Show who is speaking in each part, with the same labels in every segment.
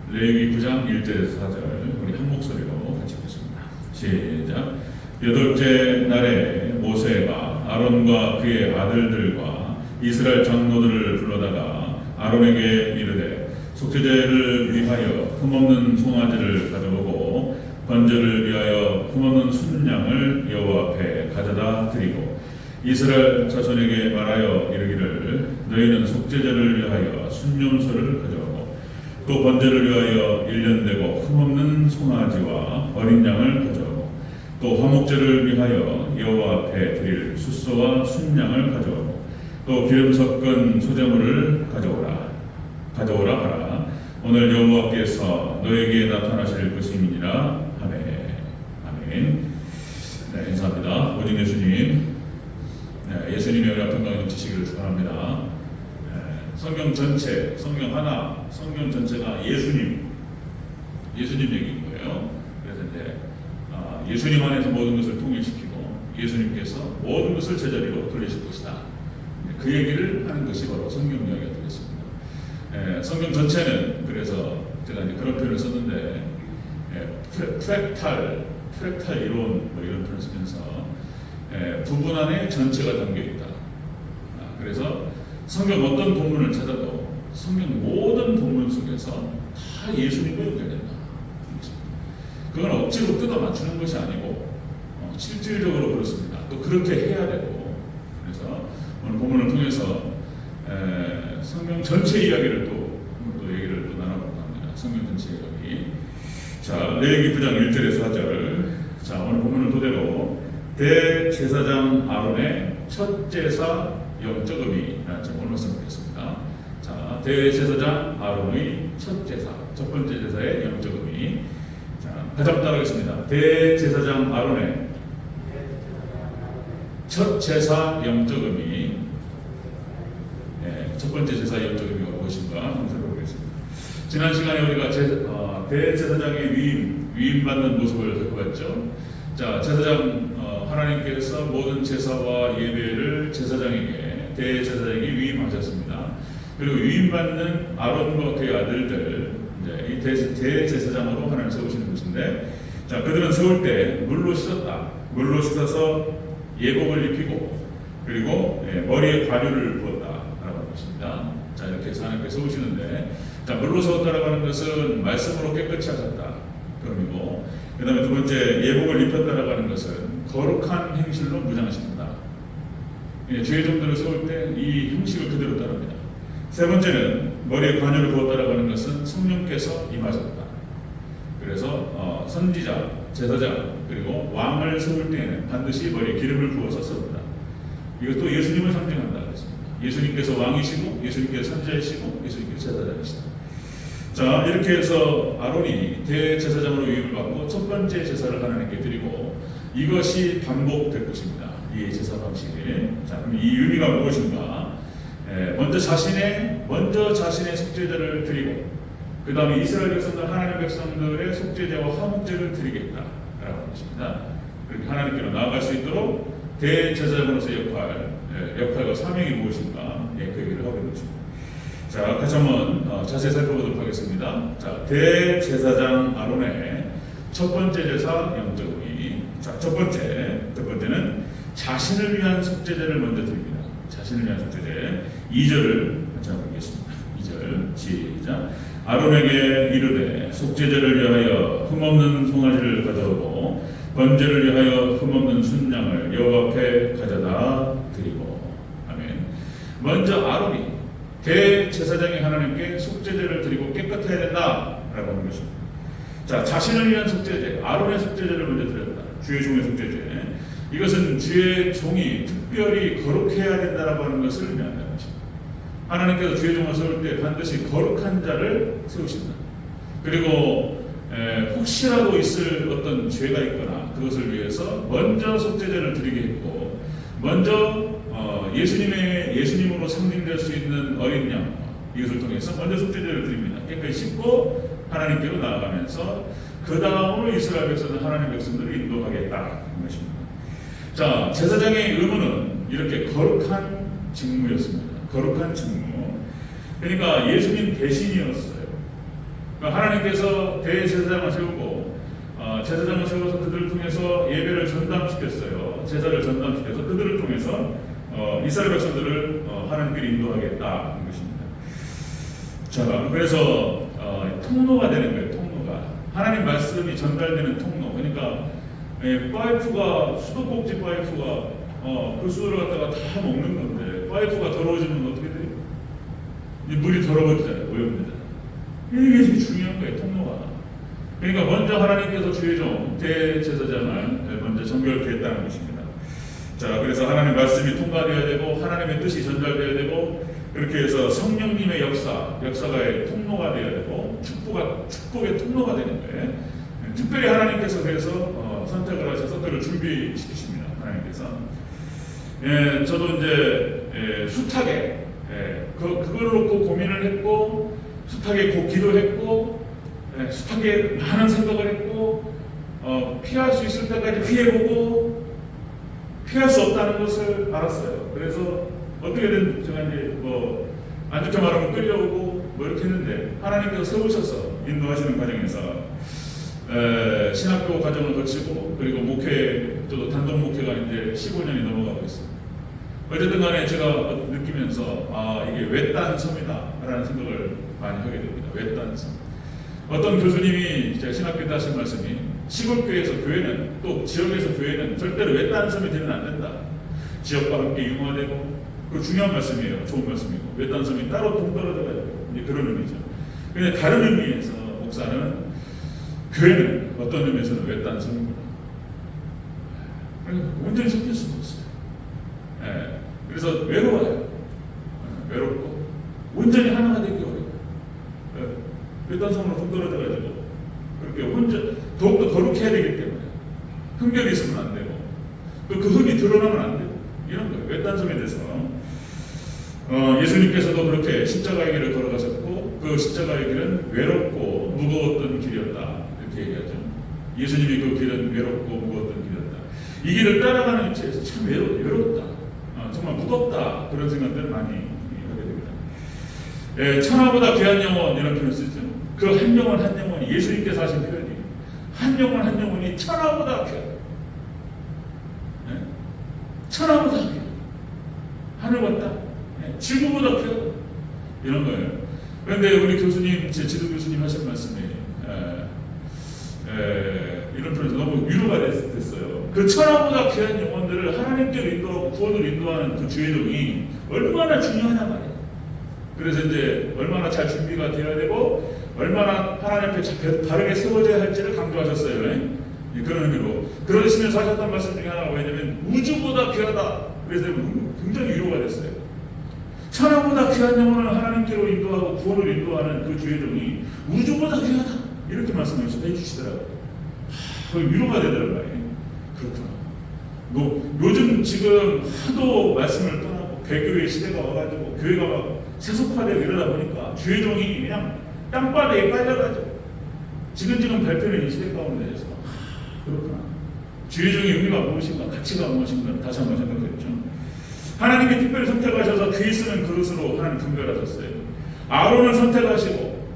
Speaker 1: 레위기 9장 1절에서 4절 우리 한 목소리로 같이 보겠습니다. 시작. 여덟째 날에 모세가 아론과 그의 아들들과 이스라엘 장로들을 불러다가 아론에게 이르되 속죄제를 위하여 흠없는 송아지를 가져오고 번제를 위하여 흠없는 순양을 여호와 앞에 가져다 드리고 이스라엘 자손에게 말하여 이르기를 너희는 속죄제를 위하여 순염소를 가져오고 또 번제를 위하여 1년 되고 흠없는 송아지와 어린 양을 가져오고 또 화목제를 위하여 여호와 앞에 드릴 숫소와 순양을 가져오고 또 기름 섞은 소제물을 가져오라 하라. 오늘 여호와께서 너에게 나타나실 것임이니라. 아멘. 네, 인사합니다. 오직 예수님. 네, 예수님의 은혜와 평강이 넘치시기를 축원합니다. 성경 전체, 성경 하나, 성경 전체가 예수님 얘기인 거예요. 그래서 이제 예수님 안에서 모든 것을 통일시키고 예수님께서 모든 것을 제자리로 돌리실 것이다. 그 얘기를 하는 것이 바로 성경 이야기가 되겠습니다. 성경 전체는 그래서 제가 이제 그런 표현을 썼는데 프랙탈 이론 뭐 이런 표현을 쓰면서 부분 안에 전체가 담겨 있다. 그래서 성경 어떤 본문을 찾아도 성경 모든 본문 속에서 다 예수님과 연결된다. 그건 억지로 뜯어 맞추는 것이 아니고 실질적으로 그렇습니다. 또 그렇게 해야 되고 그래서 오늘 본문을 통해서 성경 전체 이야기를 또 얘기를 또 나눠볼까 합니다. 성경 전체 이야기. 자, 레위기 9장 1절에서 4절. 자, 오늘 본문을 토대로 대제사장 아론의 첫 제사 영적 의미라는 제목을 말씀드리겠습니다. 자, 대제사장 아론의 첫 제사, 첫 번째 제사의 영적 의미. 자, 다시 한번 따라하겠습니다. 대제사장 아론의 첫 제사 영적 의미. 첫 번째 제사 영적 의미가 무엇인가 한번 살펴보겠습니다. 지난 시간에 우리가 대제사장의 위임받는 모습을 살펴봤죠. 자, 제사장 하나님께서 모든 제사와 예배를 제사장에게 대제사장에게 위임하셨습니다. 그리고 위임받는 아론과 그의 아들들 이제 이 대제사장으로 하나님 세우시는 것인데, 자, 그들은 세울 때 물로 씻었다. 물로 씻어서 예복을 입히고 그리고 머리에 관유를 부었다라고 하는 것입니다. 자, 이렇게 해서 하나님께서 세우시는데, 자, 물로 세웠다라고 하는 것은 말씀으로 깨끗이 하셨다 그럼이고, 그 다음에 두 번째 예복을 입혔다라고 하는 것은 거룩한 행실로 무장시킨다. 죄의 종들을 세울 때 이 형식을 그대로 따릅니다. 세 번째는 머리에 관유를 부었다라고 하는 것은 성령께서 임하셨다. 그래서 선지자, 제사장 그리고 왕을 세울 때에는 반드시 머리에 기름을 부어서 세운다. 이것도 예수님을 상징한다 그랬습니다. 예수님께서 왕이시고 예수님께서 선지자이시고 예수님께서 제사장이시다. 자, 이렇게 해서 아론이 대제사장으로 위임을 받고 첫 번째 제사를 하나님께 드리고 이것이 반복될 것입니다. 이 제사 방식이. 자, 그럼 이 의미가 무엇인가? 먼저 자신의 속죄제를 드리고 그 다음에 이스라엘 백성들, 하나님 백성들의 속죄제와 화목제를 드리겠다라고 하는 것입니다. 그렇게 하나님께로 나아갈 수 있도록 대제사장으로서의 역할과 사명이 무엇인가? 그 얘기를 하고 있는 것입니다. 자, 같이 한번 자세히 살펴보도록 하겠습니다. 자, 대제사장 아론의 첫 번째 제사 영적 의미. 자, 첫 번째는 자신을 위한 속죄제를 먼저 드립니다. 자신을 위한 속죄제. 2절을 같이 한번 보겠습니다. 2절 시작. 아론에게 이르되 속죄제를 위하여 흠없는 송아지를 가져오고 번제를 위하여 흠없는 순양을 여호와 앞에 가져다 드리고. 아멘. 먼저 아론이 대제사장이 하나님께 속죄제를 드리고 깨끗해야 된다라고 하는 것입니다. 자, 자신을 위한 속죄제, 아론의 속죄제를 먼저 드렸다. 주의 종의 속죄제. 이것은 주의 종이 특별히 거룩해야 된다라고 하는 것을 의미한다는 것입니다. 하나님께서 주의 종을 세울 때 반드시 거룩한 자를 세우신다. 그리고 혹시라도 있을 어떤 죄가 있거나 그것을 위해서 먼저 속죄제를 드리게 했고, 먼저 예수님으로 상징될 수 있는 어린 양 이것을 통해서 먼저 속죄제를 드립니다. 깨끗이 씻고 하나님께로 나아가면서 그 다음으로 이스라엘 백성들, 하나님 백성들을 인도하겠다는 것입니다. 자, 제사장의 의무는 이렇게 거룩한 직무였습니다. 거룩한 직무. 그러니까 예수님 대신이었어요. 그러니까 하나님께서 대제사장을 세우고 제사장을 세워서 그들을 통해서 예배를 전담시켰어요. 제사를 전담시켜서 그들을 통해서 이스라엘 백성들을 하나님께 인도하겠다는 것입니다. 자, 그래서 통로가 되는 거예요. 통로가 하나님 말씀이 전달되는 통로. 그러니까 파이프가 수도꼭지 파이프가 그 수도를 갖다가 다 먹는 건데 파이프가 더러워지면 어떻게 돼요? 이 물이 더러워지잖아요. 오염되잖아요. 이게 되게 중요한 거예요. 통로가. 그러니까 먼저 하나님께서 주의 종 대제사장을 먼저 정결케 했다는 것입니다. 자, 그래서 하나님 말씀이 통과되어야 되고 하나님의 뜻이 전달되어야 되고 그렇게 해서 성령님의 역사가 통로가 되어야 되고 축복의 통로가 되는 거예요. 특별히 하나님께서 그래서 선택을 하셔서 그를 준비시키십니다. 하나님께서. 저도 이제 숱하게 그걸 놓고 고민을 했고 숱하게 기도했고 숱하게 많은 생각을 했고 피할 수 있을 때까지 피해보고 피할 수 없다는 것을 알았어요. 그래서 어떻게든 제가 이제 안 좋게 말하면 끌려오고 이렇게 했는데 하나님께서 세우셔서 인도하시는 과정에서 신학교 과정을 거치고 그리고 저도 단독 목회가 이제 15년이 넘어가고 있습니다. 어쨌든 간에 제가 느끼면서 이게 외딴 섬이다 라는 생각을 많이 하게 됩니다. 외딴 섬. 어떤 교수님이 제가 신학교 때 하신 말씀이 시골교회에서 교회는 또 지역에서 교회는 절대로 외딴 섬이 되면 안 된다. 지역과 함께 융화되고 그 중요한 말씀이에요. 좋은 말씀이고 외딴 섬이 따로 동떨어져 가지고 이제 그런 의미죠. 그런데 다른 의미에서 목사는 교회는 어떤 의미에서는 외딴 섬입니다. 온전히 섞일 수가 없어요. 그래서 외로워요. 외롭고 온전히 하나가 되기 어려워요. 외딴 섬으로 동떨어져 가지고 그렇게 더욱더 거룩해야 되기 때문에 흠결이 있으면 안 되고 또 그 흠이 드러나면 안 되고 이런 거예요. 외딴 섬에 대해서 예수님께서도 그렇게 십자가의 길을 걸어가셨고 그 십자가의 길은 외롭고 무거웠던 길이었다 이렇게 얘기하죠. 예수님이 그 길은 외롭고 무거웠던 길이었다. 이 길을 따라가는 입장에서 참 외롭다. 정말 무겁다. 그런 생각들을 많이 하게 됩니다. 천하보다 귀한 영혼 이런 표현을 쓰죠. 그 한 영혼이 예수님께서 하신 표현이에요. 한 영혼이 천하보다 귀하다. 천하보다 귀하다. 하늘보다 지구보다 귀하다. 이런 거예요. 그런데 우리 교수님, 제 지도 교수님 하신 말씀이 이런 표현에서 너무 위로가 됐어요. 그 천하보다 귀한 영혼들을 하나님께로 인도하고 구원으로 인도하는 그 주의종이 얼마나 중요하냐 말이에요. 그래서 이제 얼마나 잘 준비가 되어야 되고 얼마나 하나님 앞에 바르게 세워져야 할지를 강조하셨어요. 그런 의미로 그러시면서 하셨던 말씀 중에 하나가 뭐냐면 우주보다 귀하다. 그래서 굉장히 위로가 됐어요. 천하보다 귀한 영혼을 하나님께로 인도하고 구원으로 인도하는 그 주의종이 우주보다 귀하다. 이렇게 말씀을 해주시더라고요. 위로가 되더라고요. 그렇구나. 요즘 지금 하도 말씀을 떠나고 개교의 시대가 와가지고 교회가 막 세속화되고 이러다 보니까 주의종이 그냥 땅바닥에 깔려가지고 지금 발표는 이 시대 가운데에서 그렇구나. 주의종의 의미가 무엇인가, 가치가 무엇인가 다시 한번 생각했죠. 하나님께 특별히 선택하셔서 귀 쓰는 그릇으로 하나님 분별하셨어요. 아론을 선택하시고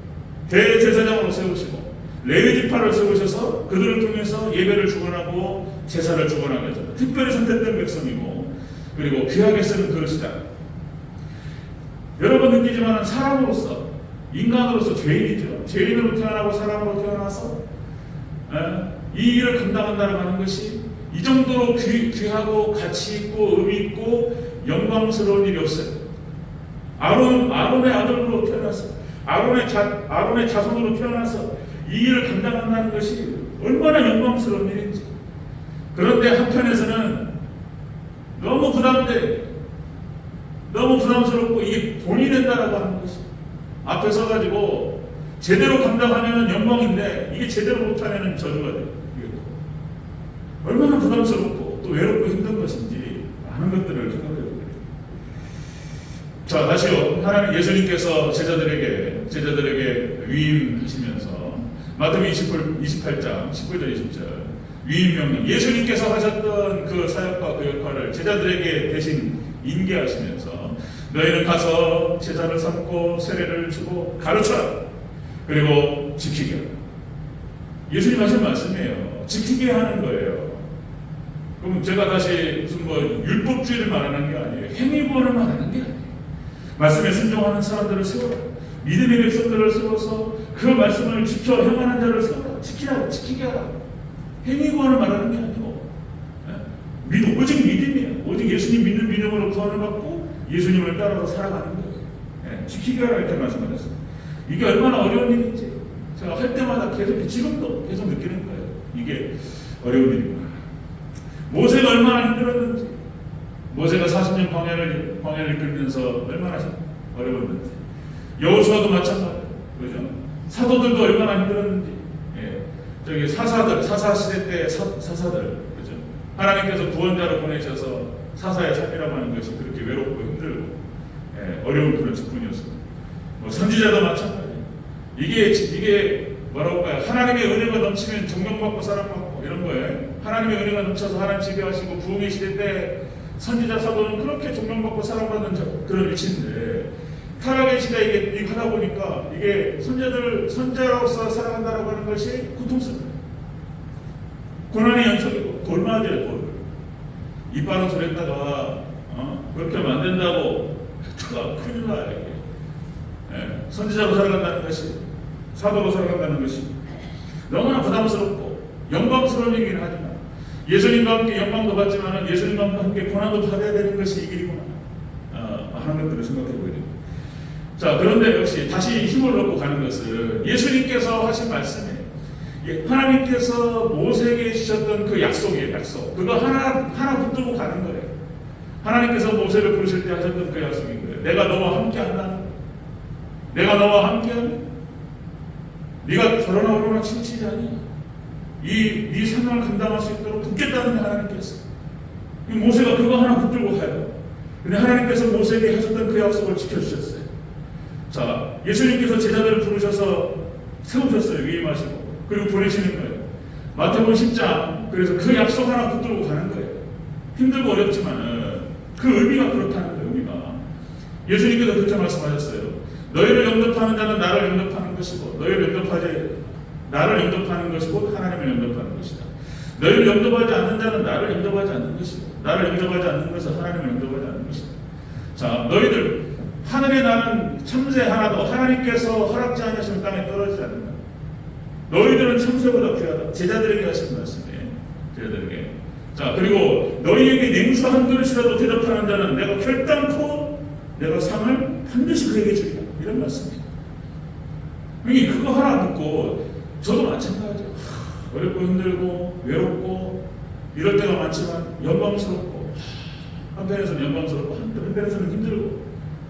Speaker 1: 대제사장으로 세우시고 레위 지파를 세우셔서 그들을 통해서 예배를 주관하고 제사를 주관하게 하셨다. 특별히 선택된 백성이고 그리고 귀하게 쓰는 그릇이다. 여러분 느끼지만 사람으로서 인간으로서 죄인이죠. 죄인으로 태어나고 사람으로 태어나서 이 일을 감당한다고 하는 것이 이 정도로 귀하고 가치 있고 의미 있고 영광스러운 일이 없어요. 아론의 아들로 태어나서 아론의 자손으로 태어나서 이 일을 감당한다는 것이 얼마나 영광스러운 일인지. 그런데 한편에서는 너무 부담스럽고 이게 돈이 된다라고 하는 것이 앞에 서가지고 제대로 감당하면 영광인데 이게 제대로 못하면 저주가 돼요. 얼마나 부담스럽고 또 외롭고 힘든 것인지 많은 것들을 생각해 보게 됩니다. 자, 다시요. 하나님 예수님께서 제자들에게 위임하시면서 마태복음 28장 19절 20절 위임 명령, 예수님께서 하셨던 그 사역과 그 역할을 제자들에게 대신 인계하시면서 너희는 가서 제자를 삼고 세례를 주고 가르쳐라. 그리고 하고 지키게 하라. 예수님 하신 말씀이에요. 지키게 하는 거예요. 그럼 제가 다시 무슨 뭐 율법주의를 말하는 게 아니에요. 행위구원을 말하는 게 아니에요. 말씀에 순종하는 사람들을 세워라. 믿음의 백성들을 세워서 그 말씀을 지켜 행하는 자를 세워라. 지키라고, 지키게 하라. 행위구원을 말하는 게 아니고 믿음, 오직 믿음이에요. 오직 예수님 믿는 믿음으로 구원을 받고 예수님을 따라서 살아가는 거예요. 지키게 하라 이렇게 말씀하셨어요. 이게 얼마나 어려운 일인지 제가 할 때마다 계속, 지금도 계속 느끼는 거예요. 이게 어려운 일이구나. 모세가 얼마나 힘들었는지, 모세가 40년 광야를 끌면서 얼마나 어려웠는지, 여호수아도 마찬가지예요. 그죠? 사도들도 얼마나 힘들었는지, 저기 사사 시대 때 사사들, 그죠? 하나님께서 구원자로 보내셔서 사사의 삶이라고 하는 것이 그렇게 외롭고 힘들고, 어려운 그런 직분이었습니다. 뭐 선지자도 마찬가지예요. 이게 뭐라고 할까요? 하나님의 은혜가 넘치면 존경받고 사랑받고 이런 거예요. 하나님의 은혜가 넘쳐서 하나님 지배하시고 부흥의 시대 때 선지자 사도는 그렇게 존경받고 사랑받는 그런 위치인데, 타락의 시대에 이게 하다 보니까 이게 선자로서 살아간다라고 하는 것이 고통스러워요. 고난의 연속이고 돌 맞아요, 돌. 이빨은 소리 했다가 그렇게 하면 안 된다고 큰일 나요. 이게. 선지자로 살아간다는 것이, 사도로 살아간다는 것이 너무나 부담스럽고 영광스러운 얘기는 하지만, 예수님과 함께 영광도 받지만 예수님과 함께 고난도 받아야 되는 것이 이 길이구나 하는 것들을 생각해 보게 됩니다. 자, 그런데 역시 다시 힘을 얻고 가는 것은 예수님께서 하신 말씀이에요. 하나님께서 모세에게 주셨던 그 약속이에요. 약속. 그거 하나 붙들고 가는 거예요. 하나님께서 모세를 부르실 때 하셨던 그 약속인 거예요. 내가 너와 함께 한다는 거예요. 내가 너와 함께하면 네가 저러나 오르나 치치지 아니야. 네 상황을 감당할 수 있도록 돕겠다는 하나님께서. 모세가 그거 하나 붙들고 가요. 근데 하나님께서 모세에게 하셨던 그 약속을 지켜주셨어요. 자, 예수님께서 제자들을 부르셔서 세우셨어요. 위임하시고. 그리고 보내시는 거예요. 마태복음 10장. 그래서 그 약속 하나 붙들고 가는 거예요. 힘들고 어렵지만은 그 의미가 그렇다는 거예요. 의미가. 예수님께서 그렇게 말씀하셨어요. 너희를 영접하는 자는 나를 영접하는 것이고, 나를 영접하는 것이고 하나님을 영접하는 것이다. 너희를 영접하지 않는 자는 나를 영접하지 않는 것이고, 나를 영접하지 않는 것은 하나님을 영접하지 않는 것이다. 자, 너희들 하늘에 나는 참새 하나도 하나님께서 허락지 않으시면 땅에 떨어지지 않는다. 너희들은 참새보다 귀하다. 제자들에게 하신 말씀이에요. 제자들에게. 자, 그리고 너희에게 냉수 한 그릇이라도 대접하는 자는 내가 결단코 내가 상을 반드시 그에게 주리라. 이런 말씀입니다. 그거 하나 듣고 저도 마찬가지예요. 어렵고 힘들고 외롭고 이럴 때가 많지만 영광스럽고, 한편에서는 영광스럽고 한편에서는 힘들고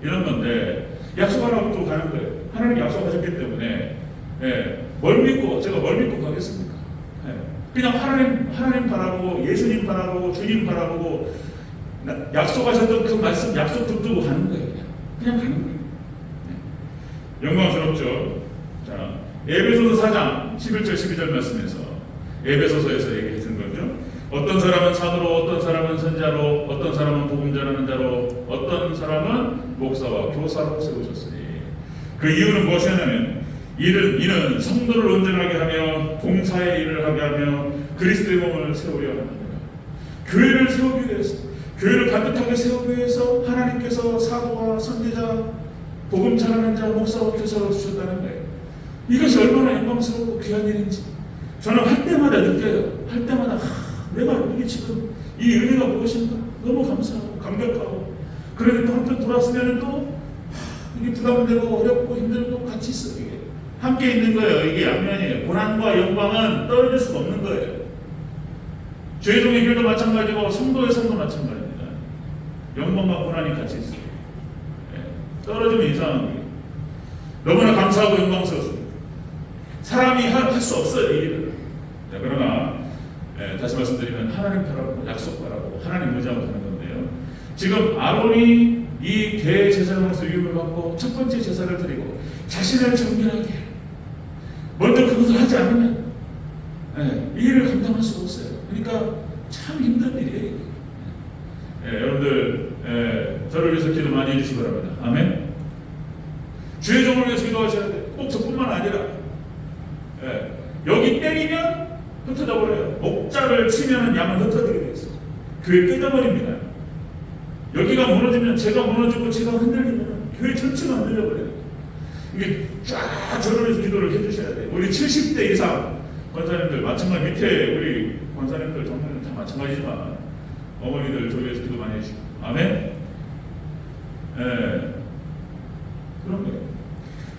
Speaker 1: 이런 건데, 약속 하나 붙들고 가는 거예요. 하나님이 약속하셨기 때문에 제가 뭘 믿고 가겠습니까? 그냥 하나님 바라보고 예수님 바라보고 주님 바라보고 약속하셨던 그 말씀 약속 붙들고 가는 거예요. 그냥 가는 거예요. 영광스럽죠. 자, 에베소서 4장 11절 12절 말씀에서, 에베소서에서 얘기해 준 거죠. 어떤 사람은 사도로, 어떤 사람은 선자로, 어떤 사람은 복음 전하는 자로, 어떤 사람은 목사와 교사로 세우셨으니. 그 이유는 무엇이냐면 이는 성도를 온전하게 하며 봉사의 일을 하게 하며 그리스도의 몸을 세우려 합니다. 교회를 세우기 위해서, 교회를 반듯하게 세우기 위해서 하나님께서 사도와 선지자, 복음 전하는 자, 목사와 교사로 주셨다는 거예요. 이것이 얼마나 영광스럽고 귀한 일인지 저는 할 때마다 느껴요. 할 때마다 내가 이게 지금 이 은혜가 무엇인가 너무 감사하고 감격하고, 그런데 또 한편 돌아서면 또 이게 부담되고 어렵고 힘들고 같이 있어. 이게 함께 있는 거예요. 이게 양면이에요. 고난과 영광은 떨어질 수가 없는 거예요. 죄종의 길도 마찬가지고 성도의 삶도 마찬가지입니다. 영광과 고난이 같이 있어요. 떨어지면 이상한 거예요. 너무나 감사하고 영광스럽습니다. 사람이 할 수 없어요, 이 일을. 그러나 다시 말씀드리면 하나님 바라고 약속 바라고 하나님 의지하고 하는 건데요. 지금 아론이 이 대제사장으로서 위임을 받고 첫 번째 제사를 드리고 자신을 정결하게 먼저 그것을 하지 않으면 이 일을 감당할 수가 없어요. 그러니까 참 힘든 일이에요. 여러분들 저를 위해서 기도 많이 해주시기 바랍니다. 아멘. 주의 종을 위해서 기도하셔야 돼요. 꼭 저뿐만 아니라 여기 때리면 흩어져 버려요. 목자를 치면 양은 흩어지게 돼 있어요. 교회 깨져버립니다. 여기가 무너지면 제가 무너지고 제가 흔들리면 교회 전체가 흔들려버려요. 이게 쫙 저를 기도를 해주셔야 돼요. 우리 70대 이상 권사님들 마찬가지, 밑에 우리 권사님들 정말 다 마찬가지지만 어머니들 저기에서 기도 많이 해주시고 아멘. 그런 거예요.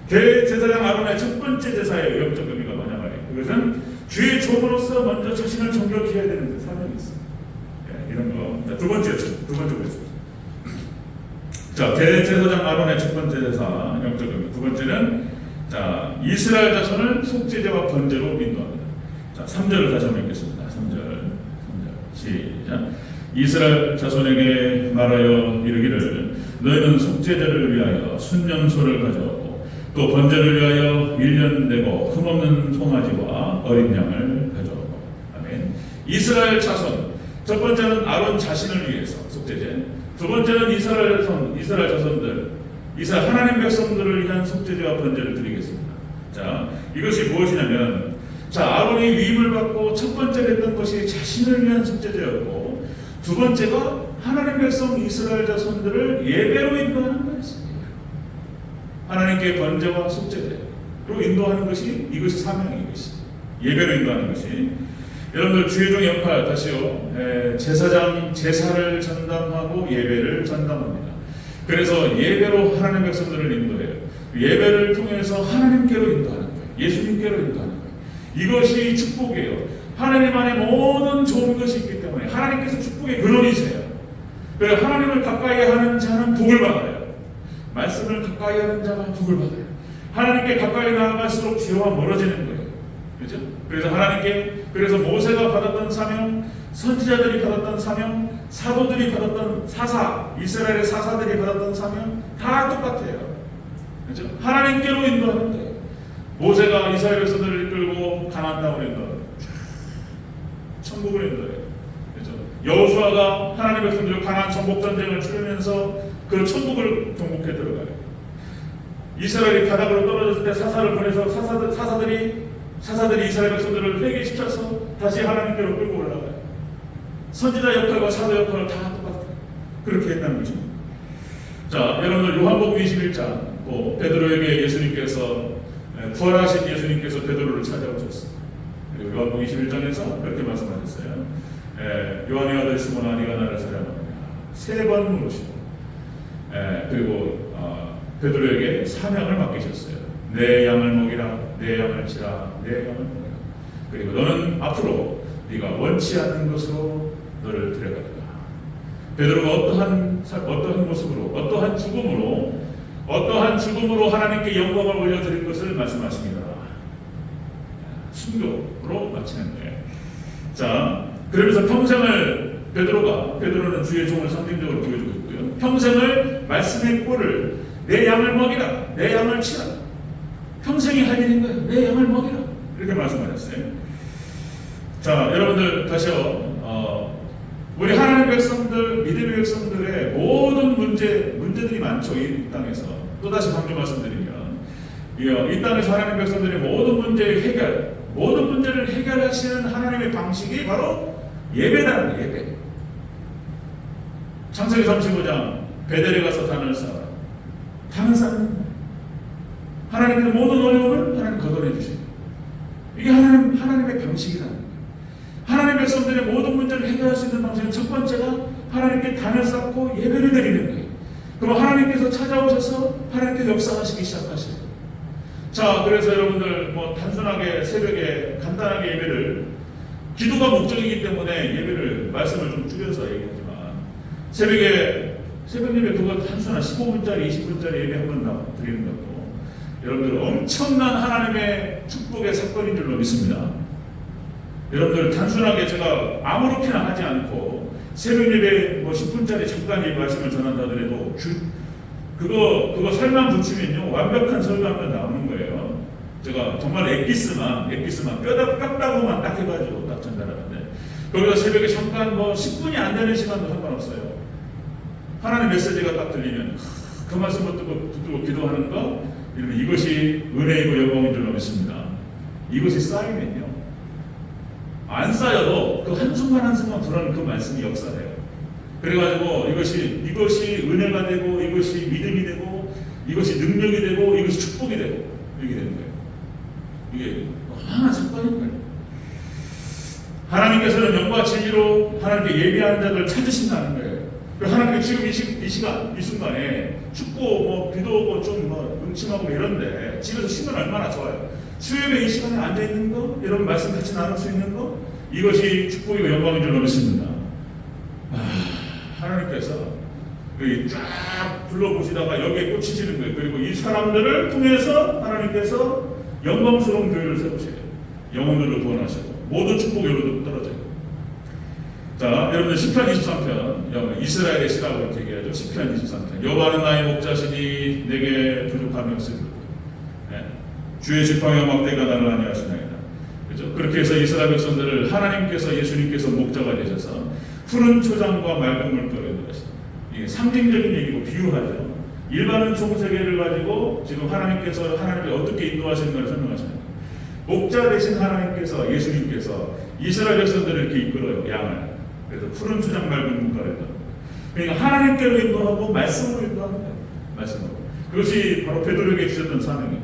Speaker 1: 대제사장 아론의 첫 번째 제사의 영적 의미가 뭐냐 말이에요. 그것은 주의 종으로서 먼저 자신을 정결케 해야 되는 사명이 있어요. 이런 거. 자, 두 번째 보겠습니다. 자, 대제사장 아론의 첫 번째 제사 영적 의미. 두 번째는 자, 이스라엘 자손을 속죄제와 번제로 인도합니다. 자, 3절을 다시 한번 읽겠습니다. 3절 시작. 이스라엘 자손에게 말하여 이르기를 너희는 속죄제를 위하여 순년소를 가져오고 또 번제를 위하여 1년 되고 흠없는 송아지와 어린 양을 가져오고. 아멘. 이스라엘 자손, 첫 번째는 아론 자신을 위해서 속죄제, 두 번째는 이스라엘 자손들, 이스라엘 하나님 백성들을 위한 속죄제와 번제를 드리겠습니다. 자, 이것이 무엇이냐면, 자, 아론이 위임을 받고 첫 번째 했던 것이 자신을 위한 속죄제였고, 두 번째가 하나님 백성 이스라엘 자손들을 예배로 인도하는 거였습니다. 하나님께 번제와 속죄제로 인도하는 것이 이것이 사명인 것이 예배로 인도하는 것이. 여러분들 주의 종의 역할 다시요. 제사장 제사를 전담하고 예배를 전담합니다. 그래서 예배로 하나님 백성들을 인도해요. 예배를 통해서 하나님께로 인도하는 거예요. 예수님께로 인도하는 거예요. 이것이 축복이에요. 하나님 안에 모든 좋은 것이 있기 때문에 하나님께서 축복의 근원이세요. 그래서 하나님을 가까이 하는 자는 복을 받아요. 말씀을 가까이 하는 자가 복을 받아요. 하나님께 가까이 나아갈수록 죄와 멀어지는 거예요. 그렇죠? 그래서 하나님께, 그래서 모세가 받았던 사명, 선지자들이 받았던 사명, 사도들이 받았던 사사, 이스라엘의 사사들이 받았던 사명 다 똑같아요. 그렇죠? 하나님께로 인도하는 거예요. 모세가 이스라엘 백성들을 이끌고 가나안 땅으로 인도해요. 천국을 인도해요. 그렇죠? 여호수아가 하나님 백성들을 가나안 정복 전쟁을 치르면서 그 천국을 정복해 들어가요. 이스라엘이 바닥으로 떨어졌을 때 사사를 보내서 사사들이 이스라엘 백성들을 회개시켜서 다시 하나님께로 끌고 올라가요. 선지자 역할과 사도 역할을 다 똑같아요. 그렇게 했다는 거죠. 자, 여러분들 요한복음 21장 베드로에게 예수님께서 부활하신 예수님께서 베드로를 찾아오셨어요. 그리고 요한복음 21장에서 그렇게 말씀하셨어요. 요한의 아들 시몬아 네가 나를 사랑하느냐 3번 물으시고 그리고 베드로에게 사명을 맡기셨어요. 내 양을 먹이라, 내 양을 치라, 내 양을 먹이라. 그리고 너는 앞으로 네가 원치 않는 것으로 너를 데려가리라. 베드로가 어떠한 모습으로, 어떠한 죽음으로 하나님께 영광을 올려드릴 것을 말씀하십니다. 순교로 마치는 거예요. 자, 그러면서 평생을 베드로는 주의 종을 상징적으로 보여주고 있고요. 평생을 말씀의 꼴을 내 양을 먹이라, 내 양을 치라. 평생이 할 일인 거예요. 내 양을 먹이라. 이렇게 말씀하셨어요. 자, 여러분들 다시요. 우리 하나님 백성들, 믿음의 백성들의 모든 문제들이 많죠. 이 땅에서. 또다시 강조 말씀드리면 이 땅에서 하나님 백성들의 모든 문제를 해결하시는 하나님의 방식이 바로 예배다는 예배. 창세기 35장 베델에 가서 단을 쌓아. 단을 쌓는 거예요. 하나님의 모든 어려움을 하나님 걷어내 주시고 이게 하나님의 방식이라는 거예요. 하나님 백성들의 모든 문제를 해결할 수 있는 방식은 첫 번째가 하나님께 단을 쌓고 예배를 드리는 거예요. 그럼 하나님께서 찾아오셔서 하나님께 역사하시기 시작하셔요. 자, 그래서 여러분들 단순하게 새벽에 간단하게 예배를 기도가 목적이기 때문에 예배를 말씀을 좀 줄여서 얘기하지만 새벽 예배 그거 단순한 15분짜리 20분짜리 예배 한 번 드리는 것도 여러분들 엄청난 하나님의 축복의 사건인 줄로 믿습니다. 여러분들 단순하게 제가 아무렇게나 하지 않고 새벽 예배 10분짜리 잠깐 예배 말씀을 전한다 하더라도 그거 설명 붙이면요 완벽한 설명만 나오는 거예요. 제가 정말 엑기스만 뼈다 깎다고만 딱 해가지고 딱 전달하는데 거기서 새벽에 잠깐 10분이 안 되는 시간도 상관없어요. 하나님 메시지가 딱 들리면 그 말씀을 듣고 기도하는 거 이러면 이것이 은혜이고 영광인 줄로 믿습니다. 이것이 쌓이면요, 안 쌓여도 그 한순간 한순간 불어는 그 말씀이 역사돼요. 그래가지고 이것이 은혜가 되고, 이것이 믿음이 되고, 이것이 능력이 되고, 이것이 축복이 되고, 이렇게 되는 거예요. 이게 하나 사건인 거예요. 하나님께서는 영과 진리로 하나님께 예비하는 자들을 찾으신다는 거예요. 하나님께 지금 이 시간, 이 순간에 춥고 뭐 비도 오고 좀 뭐 음침하고 이런데 집에서 쉬면 얼마나 좋아요. 수요일에 이 시간에 앉아 있는 거, 여러분 말씀 같이 나눌 수 있는 거, 이것이 축복이고 영광인 줄 믿습니다. 하나님께서 쫙 불러보시다가 여기에 꽂히시는 거예요. 그리고 이 사람들을 통해서 하나님께서 영광스러운 교회를 세우세요. 영혼들을 구원하시고 모든 축복 여러분들 떨어져요. 자, 여러분들 시편 23편, 이스라엘의 시라고 이렇게 얘기하죠. 시편 23편. 여호와는 나의 목자시니 내게 부족함이 없으리로다. 네. 주의 지팡이와 막대가 나를 안위하시나이다. 그죠? 그렇게 해서 이스라엘 백성들을 하나님께서, 예수님께서 목자가 되셔서 푸른 초장과 맑은 물결에 들어가시다. 이게 상징적인 얘기고 비유하죠. 일반은 총세계를 가지고 지금 하나님께서 하나님을 어떻게 인도하시는가를 설명하시는 거예요. 목자 되신 하나님께서, 예수님께서 이스라엘 백성들을 이렇게 이끌어요. 양을. 그래서 푸른 초장 맑은 물결에 들어가요. 그러니까 하나님께로 인도하고 말씀으로 인도하는 거예요. 말씀으로. 그것이 바로 베드로에게 주셨던 사명이고.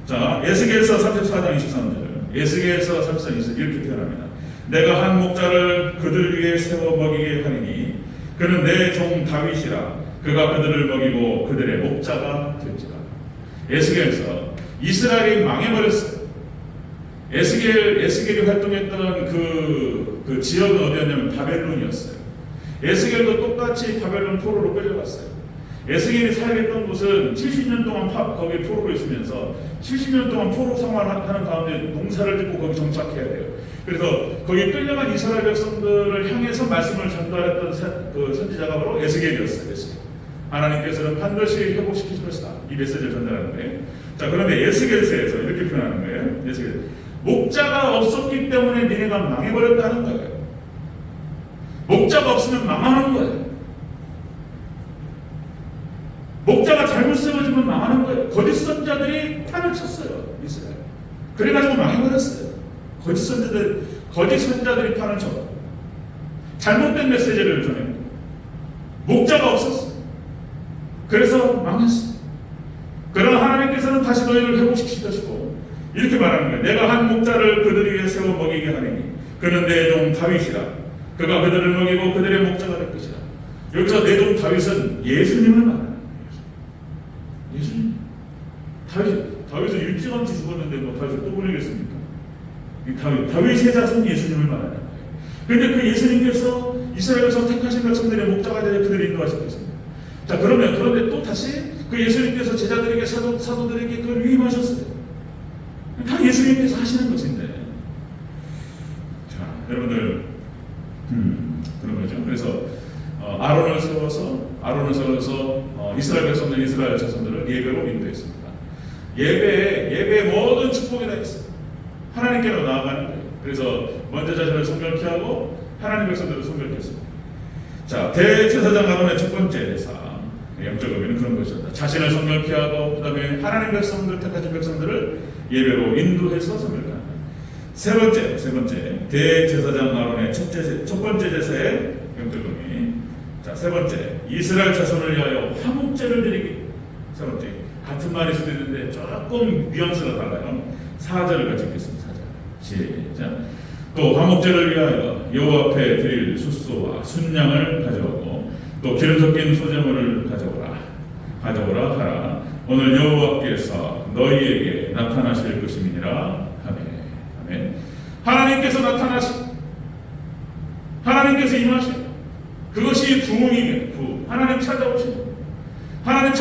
Speaker 1: 자, 에스겔서 34장 23절. 에스겔서 34장 23절 이렇게 표현합니다. 내가 한 목자를 그들 위에 세워 먹이게 하리니 그는 내 종 다윗이라. 그가 그들을 먹이고 그들의 목자가 될지라. 에스겔에서 이스라엘이 망해버렸어요. 에스겔이 활동했던 그 지역은 어디였냐면 바벨론이었어요. 에스겔도 똑같이 바벨론 포로로 끌려갔어요. 에스겔이 살겠던 곳은 70년 동안 거기 포로로 있으면서 70년 동안 포로 생활하는 가운데 농사를 짓고 거기 정착해야 돼요. 그래서 거기 끌려간 이스라엘 백성들을 향해서 말씀을 전달했던 그 선지자가 바로 에스겔이었어요. 에스겔. 하나님께서는 반드시 회복시키실 것이다. 이 메시지를 전달하는 거예요. 자, 그런데 에스겔서에서 이렇게 표현하는 거예요. 에스겔. 목자가 없었기 때문에 니네가 망해버렸다는 거예요. 목자가 없으면 망하는 거예요. 목자가 잘못 세워지면 망하는 거예요. 거짓 선자들이 판을 쳤어요. 이스라엘. 그래가지고 망해버렸어요. 거짓 선자들이 판을 쳤고 잘못된 메시지를 전했고 목자가 없었어요. 그래서 망했어요. 그러나 하나님께서는 다시 너희를 회복시킬 것이고 이렇게 말하는 거예요. 내가 한 목자를 그들 위에 세워 먹이게 하리니 그는 내 종 다윗이라. 그가 그들을 먹이고 그들의 목자가 될 것이라. 여기서 내 종 다윗은 예수님을 말하는 거예요. 예수님. 다윗은 일찌감치 죽었는데 뭐 다윗을 또 보내겠습니까? 다윗의 자손 예수님을 말하는 거예요. 그런데 그 예수님께서 이스라엘에서 택하신 백성들의 목자가 되어 그들을 인도하실 것입니다. 자, 그런데 또 다시 그 예수님께서 제자들에게 사도들에게 그걸 위임하셨어요. 다 예수님께서 하시는 것인데. 자, 여러분들 그런 거죠. 그래서 아론을 세워서 이스라엘 백성들, 이스라엘 자손들을 예배로 인도했습니다. 예배에 모든 축복이 다 있어요. 하나님께로 나아가는 거예요. 그래서 먼저 자신을 성결케 하고 하나님 백성들을 성결케 했습니다. 자, 대제사장 아론의 첫 번째 대사, 영적 의미는 그런 것이었다. 자신을 성결케 하고 그 다음에 하나님 백성들, 택하신 백성들을 예배로 인도해서 성결케 한다. 세 번째 대제사장 아론의 첫 번째 제사의 영적 의미. 자, 세 번째, 이스라엘 자손을 위하여 화목제를 드리기. 세 번째, 같은 말일 수도 있는데 조금 뉘앙스가 달라요. 4절을 같이 읽겠습니다. 4절. 시작. 또 화목제를 위하여 여호와 앞에 드릴 숫소와 순양을 가져오고 또 기름 섞인 소제물을 가져오라 하라. 오늘 여호와께서 너희에게 나타나실 것임이니라. 아멘. 하나님께서 하나님께서 임하시고 그것이 부흥이며 하나님 찾아오시고 하나님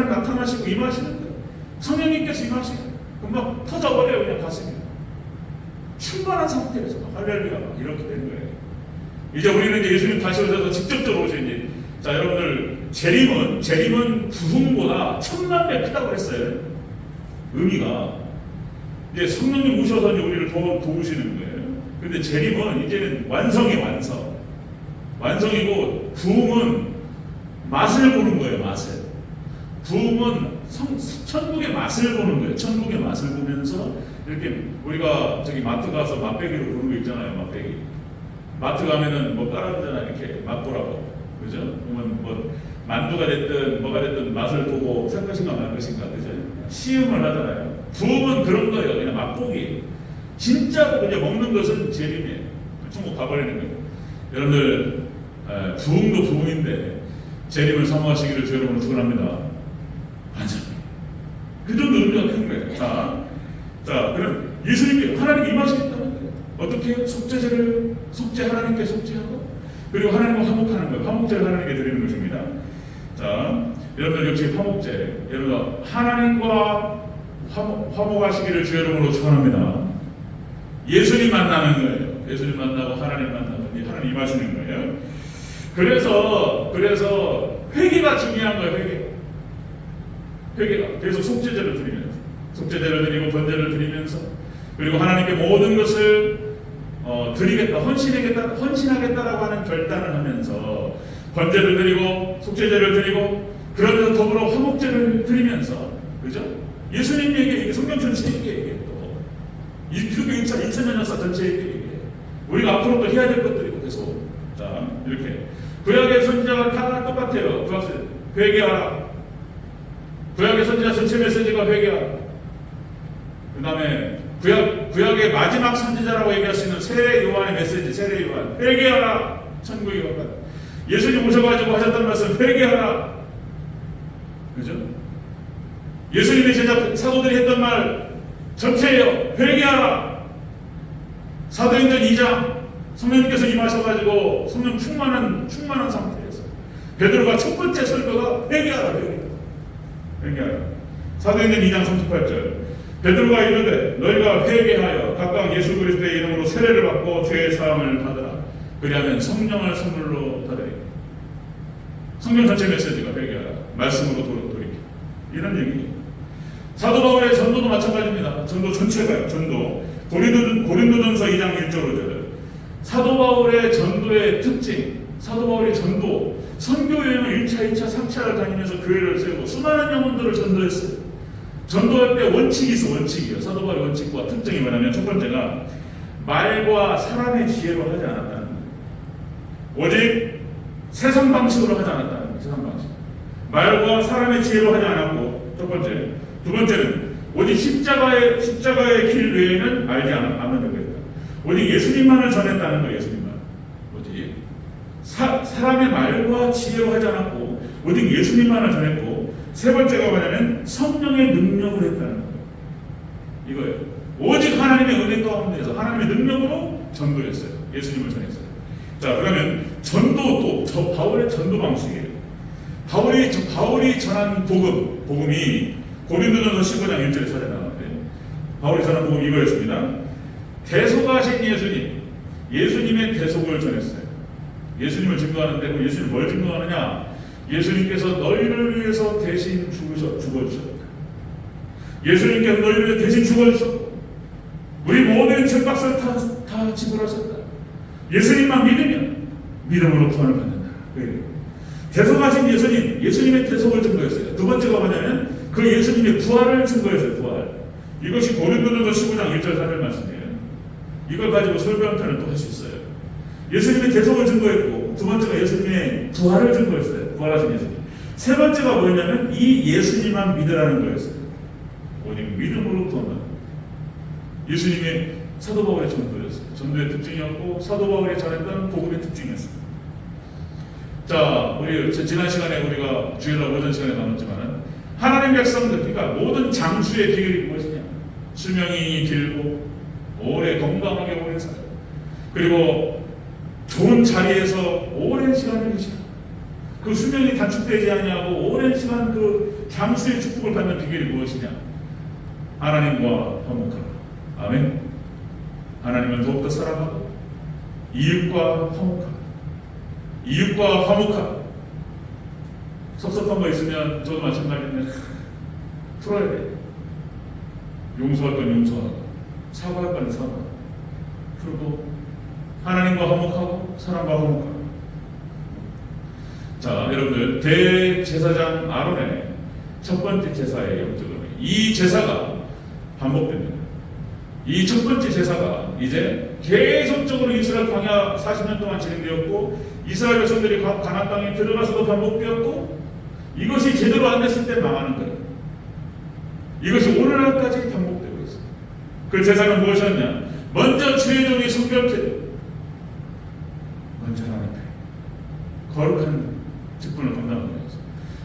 Speaker 1: 나타나시고 임하시는 거예요. 성령님께서 임하시고 금방 터져버려요. 그냥 가슴이 충만한 상태에서 할렐루야 이렇게 되는 거예요. 이제 우리는 이제 예수님 다시 오셔서 직접적으로 오시니, 자, 여러분들 재림은 부흥보다 1000만 배 크다고 했어요. 의미가 이제 성령님 오셔서 이제 우리를 도우시는 거예요. 근데 재림은 이제는 완성이고 부흥은 맛을 보는 거예요. 부흥은 천국의 맛을 보는 거예요. 천국의 맛을 보면서 이렇게 우리가 저기 마트 가서 맛배기로 부르는 거 있잖아요. 맛배기. 마트 가면은 뭐 깔아주잖아요. 이렇게 맛보라고. 그죠? 그러면 뭐 만두가 됐든 뭐가 됐든 맛을 보고 살 것인가 말 것인가. 그죠? 시음을 하잖아요. 부음은 그런 거예요. 그냥 맛보기. 진짜로 그냥 먹는 것은 재림이에요. 천국 가버리는 거예요. 여러분들 부음도 부음인데 재림을 사모하시기를 주 여러분을 축원합니다. 반갑습니다. 그 정도 의미가 큰 거예요. 자, 그럼 예수님께 하나님 임하시겠다는 거예요. 어떻게? 속죄 하나님께 속죄하고, 그리고 하나님과 화목하는 거예요. 화목제를 하나님께 드리는 것입니다. 자, 여러분들 역시 화목제, 여러분 하나님과 화목하시기를 주 여러분으로 축원합니다. 예수님 만나는 거예요. 예수님 만나고 하나님 만나고 하나님 임하시는 거예요. 그래서 회개가 중요한 거예요. 회개가 계속 속죄제를 드리고 번제를 드리면서, 그리고 하나님께 모든 것을 드리겠다, 헌신하겠다라고 하는 결단을 하면서 번제를 드리고 속죄제를 드리고, 그러면서 더불어 화목제를 드리면서, 그죠? 예수님에게 이게 성경 전체에게 이게 또 기독교 2000년 역사 전체에게 이게 우리가 앞으로 또 해야 될 것들이고 계속. 자, 이렇게 구약의 선지자가 다 똑같아요. 회개하라. 구약의 선지자 전체 메시지가 회개하라. 그 다음에 구약의 마지막 선지자라고 얘기할 수 있는 세례 요한의 메시지, 세례 요한. 회개하라. 천국이 가까이. 예수님 오셔가지고 하셨던 말씀, 회개하라. 그죠? 예수님의 제자 사도들이 했던 말 전체예요. 회개하라. 사도행전 2장 성령님께서 임하셔가지고 성령 충만한 상태에서 베드로가 첫 번째 설교가 회개하라. 사도행전 2장 38절 베드로가 이르되 너희가 회개하여 각각 예수 그리스도의 이름으로 세례를 받고 죄의 사함을 받으라. 그리하면 성령을 선물로 받으리라. 성경 전체 메시지가 회개하라. 말씀으로 돌이켜. 이런 얘기예요. 사도 바울의 전도도 마찬가지입니다. 전도 전체가요. 전도. 고린도전서 2장 1절 5절. 사도 바울의 전도의 특징, 사도 바울의 전도, 선교 여행을 1차, 2차, 3차를 다니면서 교회를 세우고 수많은 영혼들을 전도했어요. 전도할 때 원칙이 있어, 원칙이요. 사도 바울의 원칙과 특징이 뭐냐면 첫 번째가 말과 사람의 지혜로 하지 않았다는 거예요. 오직 세상 방식으로 하지 않았다는 거예요. 세상 방식. 말과 사람의 지혜로 하지 않았고, 첫 번째. 두 번째는 오직 십자가의 길 외에는 알지 않으려고 했다. 오직 예수님만을 전했다는 거예요. 예수님만. 오직 사람의 말과 지혜로 하지 않았고 오직 예수님만을 전했고, 세 번째가 뭐냐면 성령의 능력을 했다는 거예요. 이거예요. 오직 하나님의 은혜 가운데서 하나님의 능력으로 전도했어요. 예수님을 전했어요. 자, 그러면 전도도 바울의 전도 방식이에요. 바울이 전한 복음이 고린도전서 15장 1절에 찾아나오는데, 바울이 전한 복음 이거였습니다. 대속하신 예수님의 대속을 전했어요. 예수님을 증거하는데, 그 예수님 뭘 증거하느냐? 예수님께서 너희를 위해서 대신 죽어주셨다. 예수님께서 너희를 위해서 대신 죽어주셨고, 우리 모든 죄값을 다 지불하셨다. 예수님만 믿으면 믿음으로 구원을 받는다. 대속하신 예수님의 대속을 증거했어요. 두 번째가 뭐냐면 그 예수님의 부활을 증거했어요. 부활. 이것이 고린도전서 15장 1절 3절 말씀이에요. 이걸 가지고 설교 한 편을 또 할 수 있어요. 예수님의 대속을 증거했고, 두 번째가 예수님의 부활을 증거했어요. 부활하신 예수님. 세 번째가 뭐냐면 이 예수님만 믿으라는 거였어요. 오직 믿음으로 구원받는. 예수님의 사도 바울의 전도였어요. 전도의 특징이었고 사도 바울이 전했던 복음의 특징이었습니다. 자, 우리 지난 시간에 우리가 주일날 오전 시간에 나눴지만 하나님 백성들, 그러니까 모든 장수의 비결이 무엇이냐? 수명이 길고 오래 건강하게 오래 살고, 그리고 좋은 자리에서 오랜 시간을 계시고, 그 수명이 단축되지 아니하고 오랜 시간 그 장수의 축복을 받는 비결이 무엇이냐? 하나님과 화목하라. 아멘. 하나님을 더욱더 사랑하고 이웃과 화목하라. 이웃과 화목하라. 섭섭한 거 있으면 저도 마찬가지인데 풀어야 돼. 용서할 건 용서하고 사과할 건 사과하고, 그리고 하나님과 화목하고 사람과 화목하고. 자, 여러분들, 대제사장 아론의 첫 번째 제사의 영적은 이 제사가 반복됩니다. 이 첫 번째 제사가 이제 계속적으로 이스라엘 광야 40년 동안 진행되었고, 이스라엘 백성들이 가나안 땅에 들어가서도 반복되었고, 이것이 제대로 안 됐을 때 망하는 거예요. 이것이 오늘날까지 반복되고 있어요. 그 제사는 무엇이었냐? 먼저 주의 종이 성결케, 먼저 하나님 앞에 거룩한 직분을 감당하는 거예요.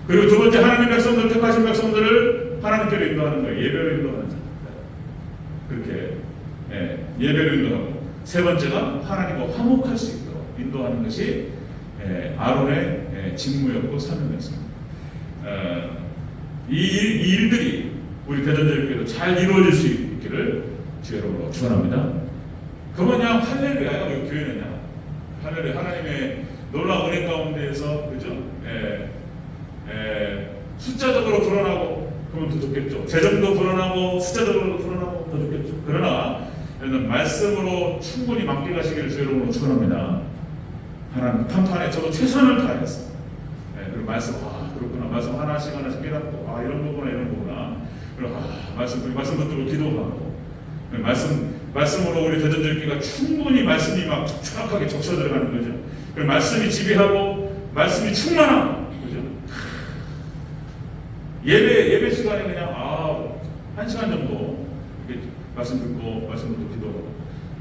Speaker 1: 그리고 두 번째, 하나님 백성들, 택하신 백성들을 하나님께로 인도하는 거예요. 예배로 인도하는 거예요. 그렇게 예배로 인도하고, 세 번째가 하나님과 화목할 수 있도록 인도하는 것이 아론의 직무였고 사명이었습니다. 이 일들이 우리 대전제일교회도 잘 이루어질 수 있기를 주의 이름으로 축원합니다. 그거냐 할렐루야야. 우리 교회는요, 할렐루야, 하나님의 놀라운 은혜 가운데에서, 그죠? 숫자적으로 불어나고 그러면 더 좋겠죠. 재정도 불어나고 숫자적으로 불어나고 더 좋겠죠. 그러나 말씀으로 충분히 맡겨가시기를 주의 이름으로 축원합니다. 하나님 판판에 저도 최선을 다했어요. 그리고 말씀, 그렇구나, 말씀 하나씩 하나씩 깨닫고, 이런 거구나, 이런 거구나. 그리고 말씀 붙들고 기도하고, 말씀으로 우리 대전절기가 충분히 말씀이 막 정확하게 적셔 들어가는 거죠. 그리고 말씀이 지배하고 말씀이 충만하고, 그죠? 예배 시간에 그냥 1시간 정도 이렇게 말씀 듣고 기도하고,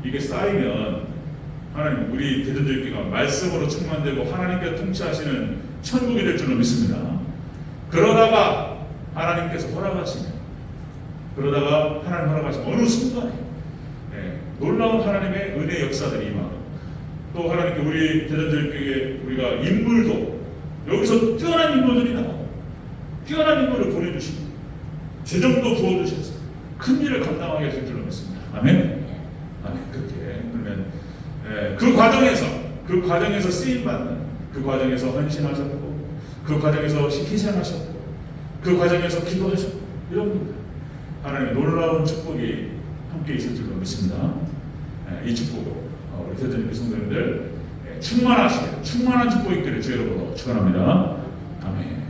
Speaker 1: 이게 쌓이면 하나님, 우리 대전절기가 말씀으로 충만되고 하나님께서 통치하시는 천국이 될 줄로 믿습니다. 그러다가 하나님께서 허락하시면, 어느 순간에 놀라운 하나님의 은혜 역사들이 임하고, 또 하나님께 우리 대전절기에 우리가 인물도 여기서 뛰어난 인물들이 나오고, 뛰어난 인물을 보내주시고, 재정도 부어주셔서 큰 일을 감당하게 하실 줄로 믿습니다. 아멘. 그렇게 그러면 그 과정에서 쓰임받는, 그 과정에서 헌신하셨고, 그 과정에서 희생하셨고, 그 과정에서 기도하셨고, 이런 분들 하나님의 놀라운 축복이 함께 있을 줄로 믿습니다. 이 축복으로 우리 대전절기 성도님들 충만한 축복이 있기를 주의 이름으로 축원합니다. 아멘.